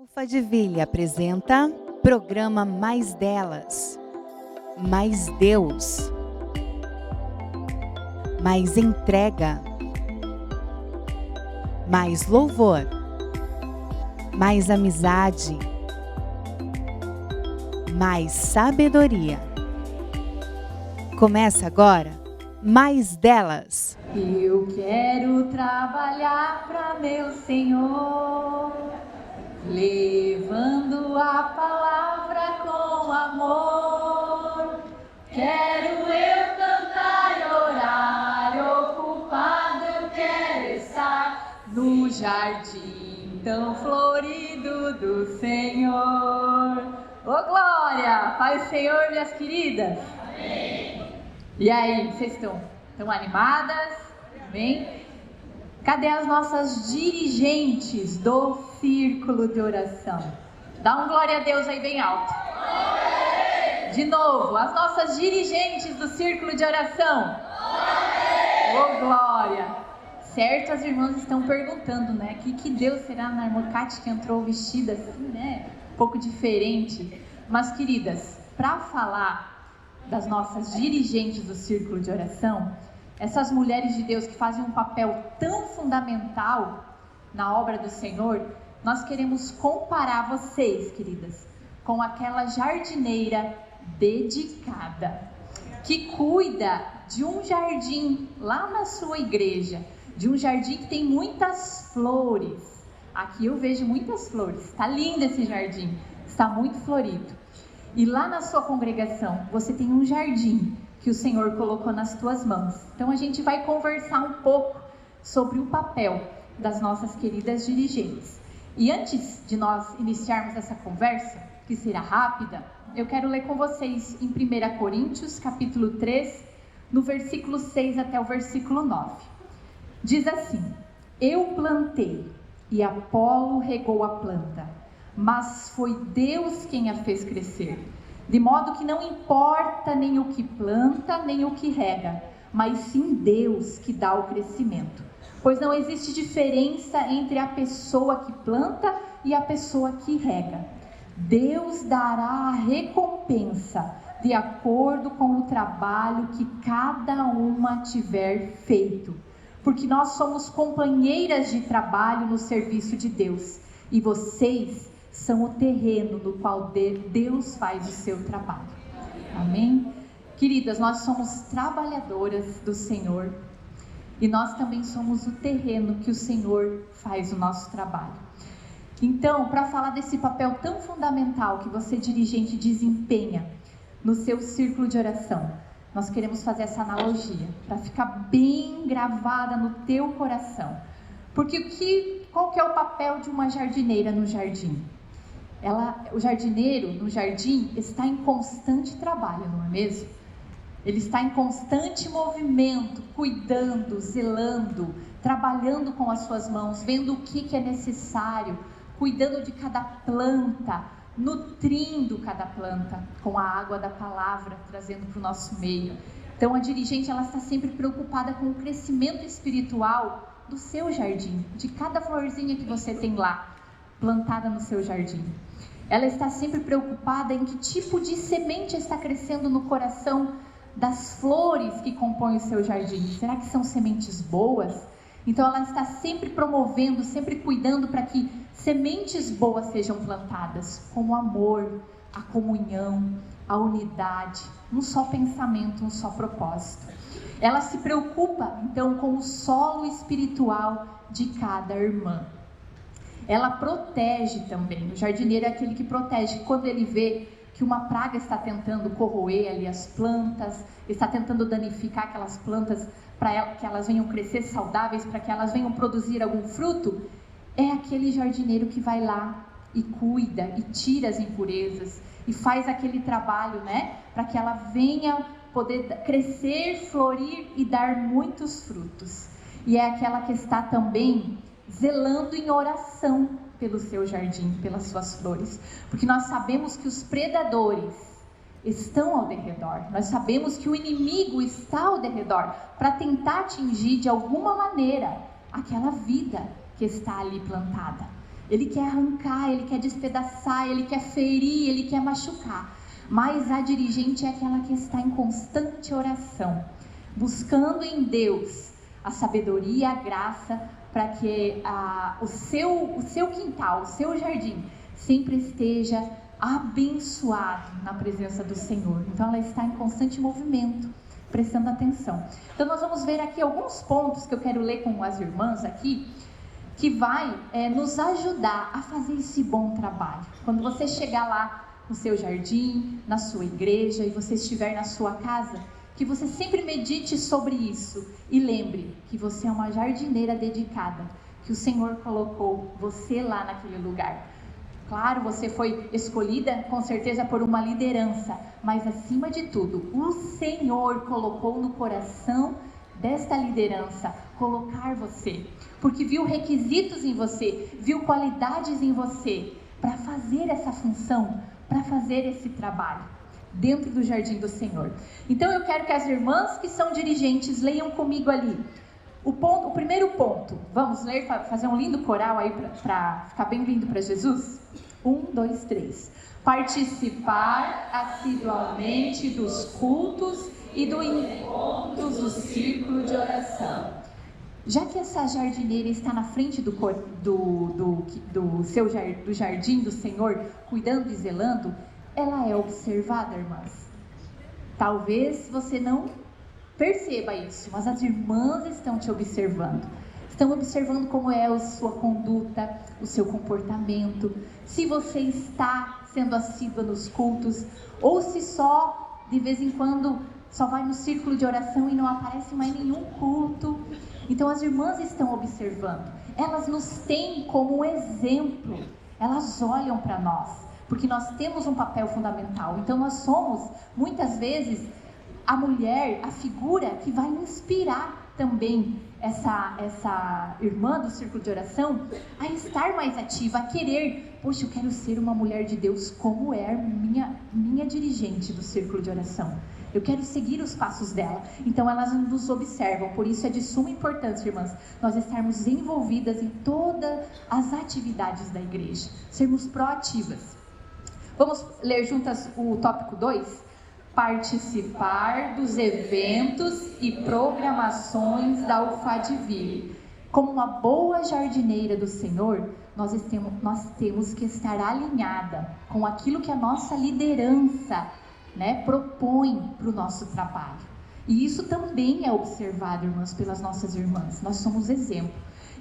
Alphaville apresenta programa Mais Delas, Mais Deus, mais entrega, mais louvor, mais amizade, mais sabedoria. Começa agora Mais Delas. Eu quero trabalhar para meu Senhor, levando a palavra com amor. Quero eu cantar e orar, ocupado eu quero estar no jardim tão florido do Senhor. Ô glória! Paz do Senhor, minhas queridas! Amém! E aí, vocês estão animadas? Amém? Cadê as nossas dirigentes do círculo de oração? Dá um glória a Deus aí bem alto. De novo, as nossas dirigentes do círculo de oração. Ô glória! Certo, as irmãs estão perguntando, né? Que Deus será na irmã Cátia que entrou vestida assim, né? Um pouco diferente. Mas, queridas, para falar das nossas dirigentes do círculo de oração, essas mulheres de Deus que fazem um papel tão fundamental na obra do Senhor, nós queremos comparar vocês, queridas, com aquela jardineira dedicada, que cuida de um jardim lá na sua igreja, de um jardim que tem muitas flores. Aqui eu vejo muitas flores, está lindo esse jardim, está muito florido. E lá na sua congregação, você tem um jardim que o Senhor colocou nas tuas mãos. Então a gente vai conversar um pouco sobre o papel das nossas queridas dirigentes. E antes de nós iniciarmos essa conversa, que será rápida, eu quero ler com vocês em 1 Coríntios, capítulo 3, no versículo 6 até o versículo 9. Diz assim: Eu plantei e Apolo regou a planta, mas foi Deus quem a fez crescer. De modo que não importa nem o que planta, nem o que rega, mas sim Deus que dá o crescimento. Pois não existe diferença entre a pessoa que planta e a pessoa que rega. Deus dará a recompensa de acordo com o trabalho que cada uma tiver feito. Porque nós somos companheiras de trabalho no serviço de Deus. E vocês são o terreno no qual Deus faz o seu trabalho. Amém? Queridas, nós somos trabalhadoras do Senhor e nós também somos o terreno que o Senhor faz o nosso trabalho. Então, para falar desse papel tão fundamental que você, dirigente, desempenha no seu círculo de oração, nós queremos fazer essa analogia para ficar bem gravada no teu coração. Porque qual que é o papel de uma jardineira no jardim? O jardineiro no jardim está em constante trabalho, não é mesmo? Ele está em constante movimento, cuidando, zelando, trabalhando com as suas mãos, vendo o que é necessário, cuidando de cada planta, nutrindo cada planta com a água da palavra, trazendo para o nosso meio. Então a dirigente, ela está sempre preocupada com o crescimento espiritual do seu jardim, de cada florzinha que você tem lá, plantada no seu jardim. Ela está sempre preocupada em que tipo de semente está crescendo no coração das flores que compõem o seu jardim. Será que são sementes boas? Então ela está sempre promovendo, sempre cuidando para que sementes boas sejam plantadas, com o amor, a comunhão, a unidade, um só pensamento, um só propósito. Ela se preocupa então com o solo espiritual de cada irmã. Ela protege também. O jardineiro é aquele que protege. Quando ele vê que uma praga está tentando corroer ali as plantas, está tentando danificar aquelas plantas para que elas venham crescer saudáveis, para que elas venham produzir algum fruto, é aquele jardineiro que vai lá e cuida e tira as impurezas e faz aquele trabalho, né, para que ela venha poder crescer, florir e dar muitos frutos. E é aquela que está também zelando em oração pelo seu jardim, pelas suas flores, porque nós sabemos que os predadores estão ao derredor, nós sabemos que o inimigo está ao derredor para tentar atingir de alguma maneira aquela vida que está ali plantada. Ele quer arrancar, ele quer despedaçar, ele quer ferir, ele quer machucar. Mas a dirigente é aquela que está em constante oração, buscando em Deus a sabedoria e a graça para que o seu quintal, o seu jardim, sempre esteja abençoado na presença do Senhor. Então ela está em constante movimento, prestando atenção. Então nós vamos ver aqui alguns pontos que eu quero ler com as irmãs aqui, que vai nos ajudar a fazer esse bom trabalho. Quando você chegar lá no seu jardim, na sua igreja, e você estiver na sua casa, que você sempre medite sobre isso e lembre que você é uma jardineira dedicada, que o Senhor colocou você lá naquele lugar. Claro, você foi escolhida com certeza por uma liderança, mas acima de tudo, o Senhor colocou no coração desta liderança colocar você, porque viu requisitos em você, viu qualidades em você para fazer essa função, para fazer esse trabalho dentro do jardim do Senhor. Então eu quero que as irmãs que são dirigentes leiam comigo ali o primeiro ponto. Vamos ler, fazer um lindo coral aí para ficar bem lindo para Jesus? 1, 2, 3. Participar assiduamente dos cultos e do encontros do círculo de oração. Já que essa jardineira está na frente do jardim do Senhor, cuidando e zelando, ela é observada, irmãs. Talvez você não perceba isso, mas as irmãs estão te observando. Estão observando como é a sua conduta, o seu comportamento, se você está sendo assídua nos cultos, ou se só, de vez em quando, só vai no círculo de oração e não aparece mais nenhum culto. Então as irmãs estão observando, elas nos têm como exemplo, elas olham para nós, porque nós temos um papel fundamental. Então nós somos, muitas vezes, a mulher, a figura que vai inspirar também essa irmã do círculo de oração a estar mais ativa, a querer, poxa, eu quero ser uma mulher de Deus como é minha dirigente do círculo de oração. Eu quero seguir os passos dela. Então elas nos observam. Por isso é de suma importância, irmãs, nós estarmos envolvidas em todas as atividades da igreja, sermos proativas. Vamos ler juntas o tópico 2? Participar dos eventos e programações da UFADVille. Como uma boa jardineira do Senhor, nós temos que estar alinhada com aquilo que a nossa liderança propõe para o nosso trabalho. E isso também é observado, irmãs, pelas nossas irmãs. Nós somos exemplo.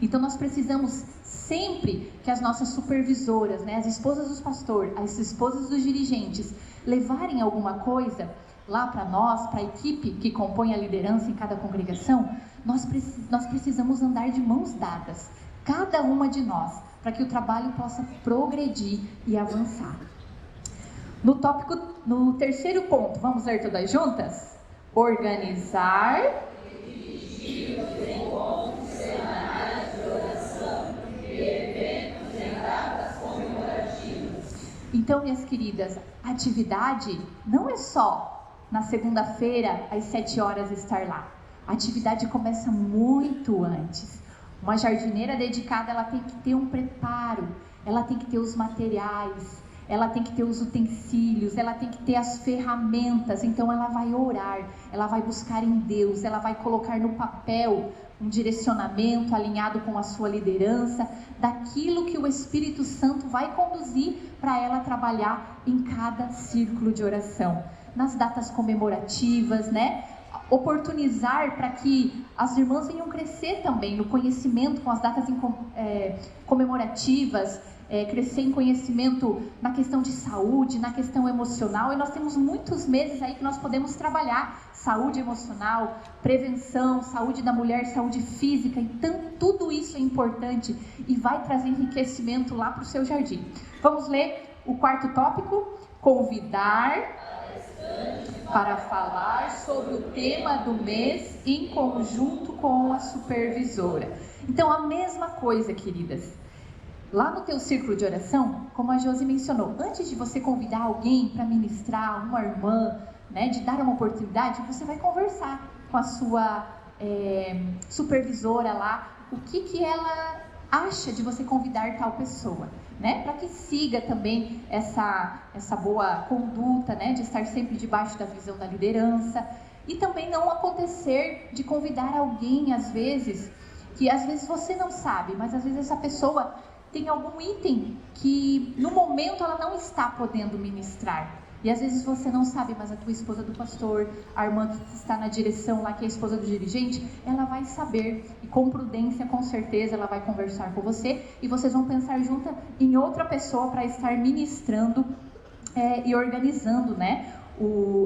Então nós precisamos sempre que as nossas supervisoras, as esposas dos pastores, as esposas dos dirigentes, levarem alguma coisa lá para nós, para a equipe que compõe a liderança em cada congregação, nós precisamos andar de mãos dadas, cada uma de nós, para que o trabalho possa progredir e avançar. No terceiro ponto, vamos ler todas juntas? Organizar e dirigir os encontros semanais de oração e eventos em datas comemorativas. Então, minhas queridas, a atividade não é só na segunda-feira às 7 horas estar lá. A atividade começa muito antes. Uma jardineira dedicada, ela tem que ter um preparo, ela tem que ter os materiais, ela tem que ter os utensílios, ela tem que ter as ferramentas. Então ela vai orar, ela vai buscar em Deus, ela vai colocar no papel um direcionamento alinhado com a sua liderança, daquilo que o Espírito Santo vai conduzir para ela trabalhar em cada círculo de oração, nas datas comemorativas, oportunizar para que as irmãs venham crescer também no conhecimento com as datas comemorativas, crescer em conhecimento na questão de saúde, na questão emocional. E nós temos muitos meses aí que nós podemos trabalhar saúde emocional, prevenção, saúde da mulher, saúde física. Então tudo isso é importante e vai trazer enriquecimento lá para o seu jardim. Vamos ler o quarto tópico? Convidar para falar sobre o tema do mês em conjunto com a supervisora. Então a mesma coisa, queridas. Lá no teu círculo de oração, como a Josi mencionou, antes de você convidar alguém para ministrar, uma irmã, de dar uma oportunidade, você vai conversar com a sua supervisora lá, o que ela acha de você convidar tal pessoa, né? Para que siga também essa boa conduta, né? De estar sempre debaixo da visão da liderança. E também não acontecer de convidar alguém, às vezes, que às vezes você não sabe, mas às vezes essa pessoa tem algum item que no momento ela não está podendo ministrar. E às vezes você não sabe, mas a tua esposa do pastor, a irmã que está na direção lá, que é a esposa do dirigente, ela vai saber. E com prudência, com certeza, ela vai conversar com você. E vocês vão pensar junto em outra pessoa para estar ministrando e organizando, né,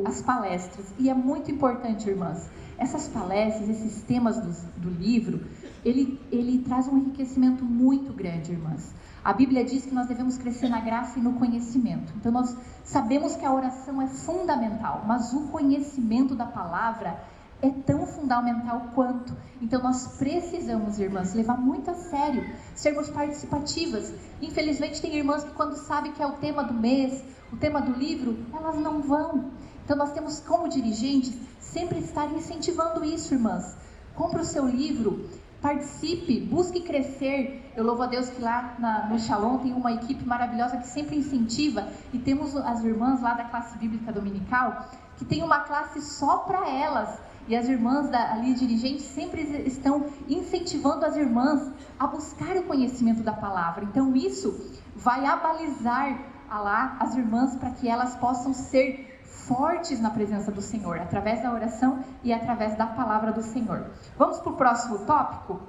as palestras. E é muito importante, irmãs, essas palestras, esses temas do livro, ele traz um enriquecimento muito grande, irmãs. A Bíblia diz que nós devemos crescer na graça e no conhecimento. Então nós sabemos que a oração é fundamental, mas o conhecimento da palavra é tão fundamental quanto. Então nós precisamos, irmãs, levar muito a sério, sermos participativas. Infelizmente tem irmãs que quando sabem que é o tema do mês, o tema do livro, elas não vão. Então nós temos como dirigentes sempre estar incentivando isso, irmãs. Compre o seu livro, participe, busque crescer. Eu louvo a Deus que lá no Shalom tem uma equipe maravilhosa que sempre incentiva. E temos as irmãs lá da classe bíblica dominical, que tem uma classe só para elas. E as irmãs ali dirigentes sempre estão incentivando as irmãs a buscar o conhecimento da palavra. Então isso vai abalizar lá as irmãs para que elas possam ser fortes na presença do Senhor, através da oração e através da palavra do Senhor. Vamos para o próximo tópico?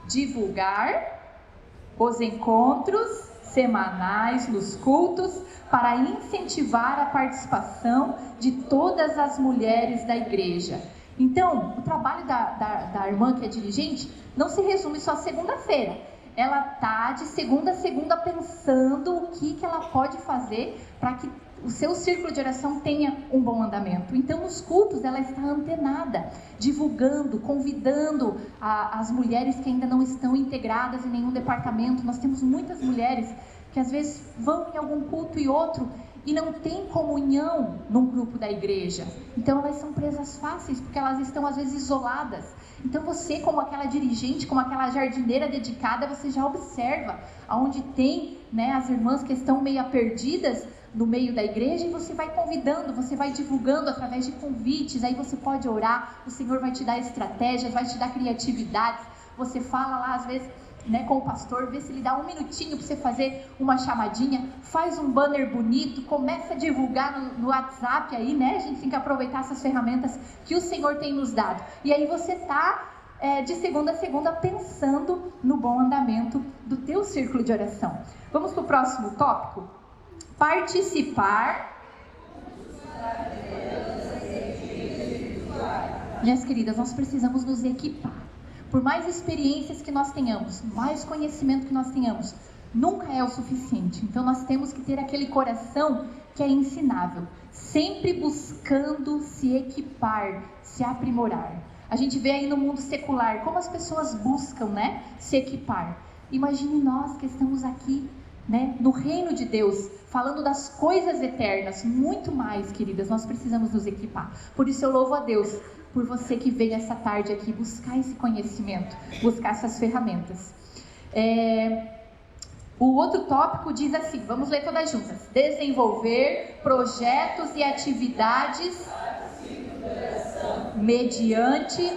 Divulgar os encontros semanais nos cultos para incentivar a participação de todas as mulheres da igreja. Então, o trabalho da irmã que é dirigente não se resume só a segunda-feira. Ela está de segunda a segunda pensando o que ela pode fazer para que o seu círculo de oração tenha um bom andamento. Então, nos cultos, ela está antenada, divulgando, convidando as mulheres que ainda não estão integradas em nenhum departamento. Nós temos muitas mulheres que às vezes vão em algum culto e outro e não tem comunhão num grupo da igreja. Então, elas são presas fáceis, porque elas estão às vezes isoladas. Então, você, como aquela dirigente, como aquela jardineira dedicada, você já observa aonde tem, né, as irmãs que estão meio perdidas no meio da igreja, e você vai convidando, você vai divulgando através de convites. Aí você pode orar, o Senhor vai te dar estratégias, vai te dar criatividades. Você fala lá às vezes, né, com o pastor, vê se ele dá um minutinho para você fazer uma chamadinha, faz um banner bonito, começa a divulgar no WhatsApp aí, né? A gente tem que aproveitar essas ferramentas que o Senhor tem nos dado. E aí você tá de segunda a segunda pensando no bom andamento do teu círculo de oração. Vamos para o próximo tópico? Participar. Minhas queridas, nós precisamos nos equipar. Por mais experiências que nós tenhamos, mais conhecimento que nós tenhamos, nunca é o suficiente. Então nós temos que ter aquele coração que é ensinável, sempre buscando se equipar, se aprimorar. A gente vê aí no mundo secular como as pessoas buscam, né, se equipar. Imagine nós que estamos aqui, né, no reino de Deus, falando das coisas eternas, muito mais, queridas, nós precisamos nos equipar. Por isso eu louvo a Deus por você que veio essa tarde aqui buscar esse conhecimento, buscar essas ferramentas. O outro tópico diz assim, vamos ler todas juntas: desenvolver projetos e atividades mediante...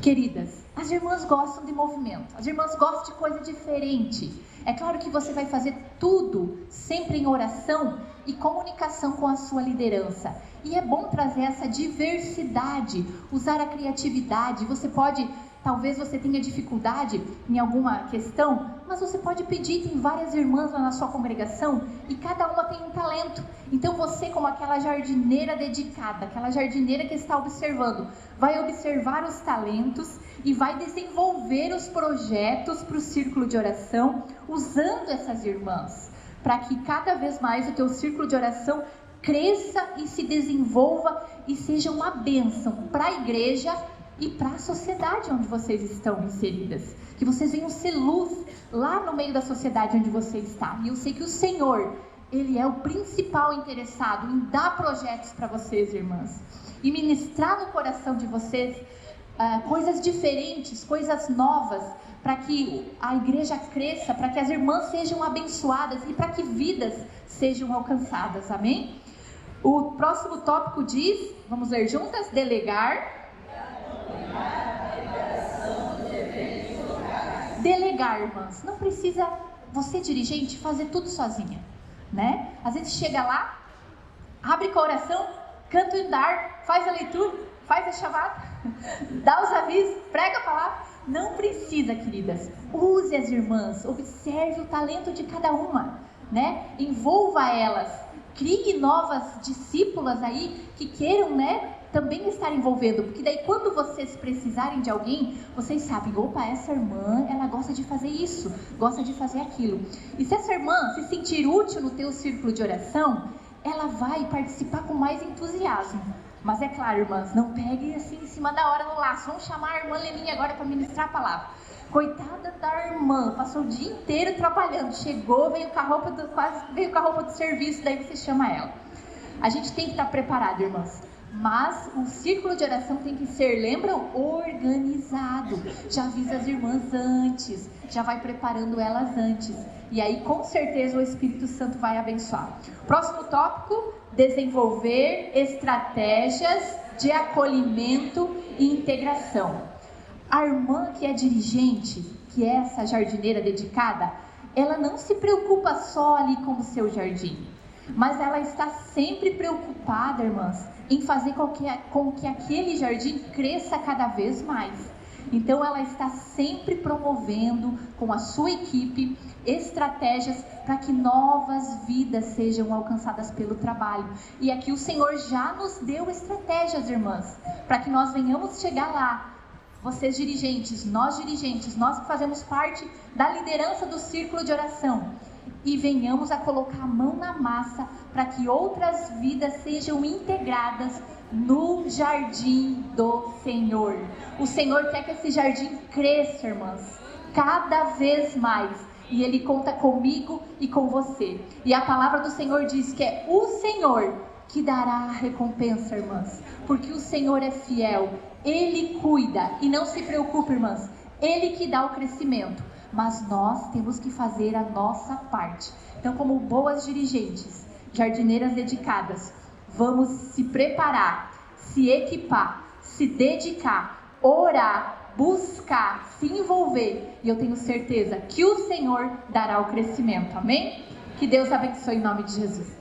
Queridas, as irmãs gostam de movimento, as irmãs gostam de coisa diferente. É claro que você vai fazer tudo sempre em oração e comunicação com a sua liderança. E é bom trazer essa diversidade, usar a criatividade. Você pode, talvez você tenha dificuldade em alguma questão, mas você pode pedir, tem várias irmãs lá na sua congregação e cada uma tem um talento. Então você, como aquela jardineira dedicada, aquela jardineira que está observando, vai observar os talentos e vai desenvolver os projetos para o círculo de oração, usando essas irmãs, para que cada vez mais o teu círculo de oração cresça e se desenvolva e seja uma bênção para a igreja e para a sociedade onde vocês estão inseridas. Que vocês venham ser luz lá no meio da sociedade onde você está. E eu sei que o Senhor, Ele é o principal interessado em dar projetos para vocês, irmãs. E ministrar no coração de vocês coisas diferentes, coisas novas, para que a igreja cresça, para que as irmãs sejam abençoadas e para que vidas sejam alcançadas, amém? O próximo tópico diz, vamos ler juntas, delegar. Delegar, irmãs, não precisa você, dirigente, fazer tudo sozinha, né? Às vezes chega lá, abre com a oração, canta o hindar, faz a leitura, faz a chamada, dá os avisos, prega a palavra. Não precisa, queridas. Use as irmãs, observe o talento de cada uma, né? Envolva elas, crie novas discípulas aí que queiram, né, também estar envolvendo, porque daí quando vocês precisarem de alguém, vocês sabem, opa, essa irmã, ela gosta de fazer isso, gosta de fazer aquilo. E se essa irmã se sentir útil no teu círculo de oração, ela vai participar com mais entusiasmo. Mas é claro, irmãs, não pegue assim em cima da hora no laço, vamos chamar a irmã Leninha agora para ministrar a palavra. Coitada da irmã, passou o dia inteiro trabalhando, chegou, veio com a roupa do serviço, daí você chama ela. A gente tem que estar preparado, irmãs. Mas o círculo de oração tem que ser, lembram? Organizado. Já avisa as irmãs antes, já vai preparando elas antes. E aí, com certeza, o Espírito Santo vai abençoar. Próximo tópico, desenvolver estratégias de acolhimento e integração. A irmã que é dirigente, que é essa jardineira dedicada, ela não se preocupa só ali com o seu jardim, mas ela está sempre preocupada, irmãs, em fazer com que aquele jardim cresça cada vez mais. Então ela está sempre promovendo com a sua equipe estratégias para que novas vidas sejam alcançadas pelo trabalho. E aqui o Senhor já nos deu estratégias, irmãs, para que nós venhamos chegar lá. Vocês dirigentes, nós que fazemos parte da liderança do círculo de oração, e venhamos a colocar a mão na massa para que outras vidas sejam integradas no jardim do Senhor. O Senhor quer que esse jardim cresça, irmãs, cada vez mais. E Ele conta comigo e com você. E a palavra do Senhor diz que é o Senhor que dará a recompensa, irmãs. Porque o Senhor é fiel, Ele cuida. E não se preocupe, irmãs, Ele que dá o crescimento. Mas nós temos que fazer a nossa parte. Então, como boas dirigentes, jardineiras dedicadas, vamos se preparar, se equipar, se dedicar, orar, buscar, se envolver. E eu tenho certeza que o Senhor dará o crescimento. Amém? Que Deus abençoe em nome de Jesus.